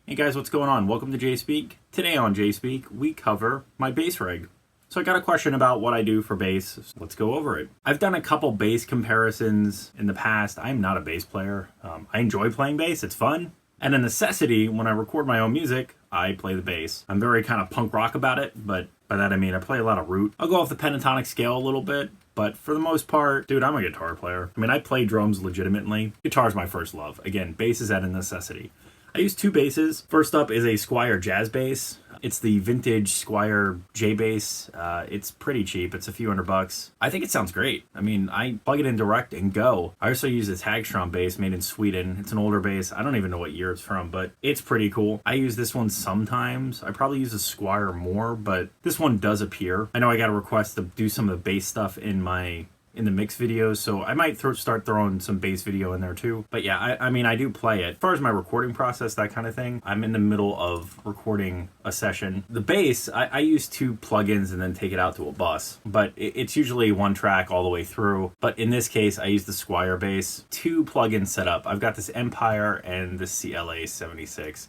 Hey guys, what's going on? Welcome to JSpeak. Today on JSpeak, we cover my bass rig. So I got a question about what I do for bass. So let's go over it. I've done a couple bass comparisons in the past. I'm not a bass player. I enjoy playing bass. It's fun. And a necessity, when I record my own music, I play the bass. I'm very kind of punk rock about it, but by that I mean I play a lot of root. I'll go off the pentatonic scale a little bit, but for the most part, dude, I'm a guitar player. I mean, I play drums legitimately. Guitar's my first love. Again, bass is at a necessity. I use two basses. First up is a Squier jazz bass. It's the vintage Squier J bass. It's pretty cheap. It's a few $100. I think it sounds great. I mean, I plug it in direct and go. I also use this Hagstrom bass made in Sweden. It's an older bass. I don't even know what year it's from, but it's pretty cool. I use this one sometimes. I probably use a Squier more, but this one does appear. I know I got a request to do some of the bass stuff in the mix videos, so I might start throwing some bass video in there too. But yeah, I mean, I do play it. As far as my recording process, that kind of thing, I'm in the middle of recording a session. The bass, I use two plugins and then take it out to a bus, but it's usually one track all the way through. But in this case, I use the Squier bass. Two plugins set up. I've got this Empire and the CLA76.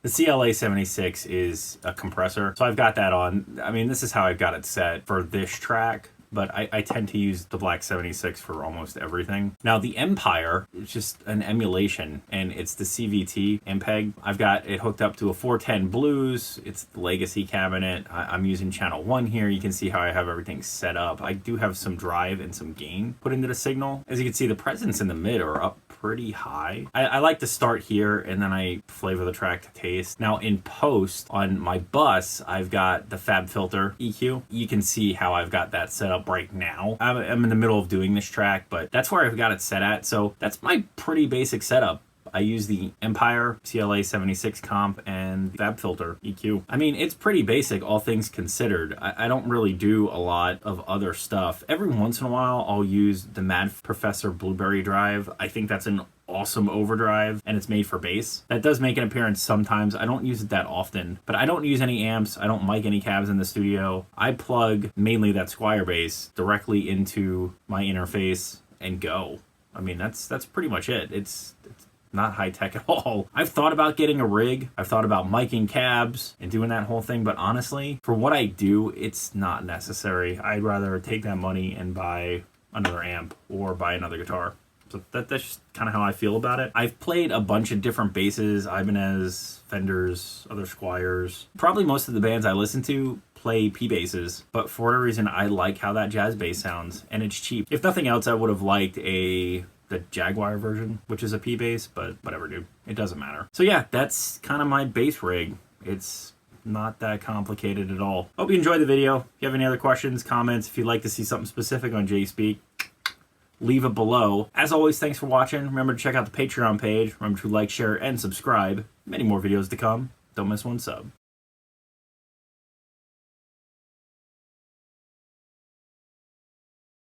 The CLA76 is a compressor, so I've got that on. I mean, this is how I've got it set for this track, but I tend to use the Black 76 for almost everything. Now, the Empire is just an emulation, and it's the CVT MPEG. I've got it hooked up to a 410 Blues. It's the Legacy cabinet. I'm using channel 1 here. You can see how I have everything set up. I do have some drive and some gain put into the signal. As you can see, the presets in the mid are up pretty high. I like to start here and then I flavor the track to taste. Now in post on my bus, I've got the FabFilter EQ. You can see how I've got that set up right now. I'm in the middle of doing this track, but that's where I've got it set at. So that's my pretty basic setup. I use the Empire CLA76 comp and the FabFilter EQ. I mean, it's pretty basic, all things considered. I don't really do a lot of other stuff. Every once in a while, I'll use the Mad Professor Blueberry drive. I think that's an awesome overdrive, and it's made for bass. That does make an appearance sometimes. I don't use it that often, but I don't use any amps. I don't mic any cabs in the studio. I plug mainly that Squier bass directly into my interface and go. I mean, that's pretty much it. It's not high tech at all. I've thought about getting a rig. I've thought about miking cabs and doing that whole thing, but honestly, for what I do, it's not necessary. I'd rather take that money and buy another amp or buy another guitar. So that's just kind of how I feel about it. I've played a bunch of different basses, Ibanez, Fenders, other Squiers. Probably most of the bands I listen to play P basses, but for whatever reason, I like how that jazz bass sounds, and it's cheap. If nothing else, I would have liked the Jaguar version, which is a P bass, but whatever, dude. It doesn't matter. So yeah, that's kind of my bass rig. It's not that complicated at all. Hope you enjoyed the video. If you have any other questions, comments, if you'd like to see something specific on JSpeak, leave it below. As always, thanks for watching. Remember to check out the Patreon page. Remember to like, share, and subscribe. Many more videos to come. Don't miss one sub.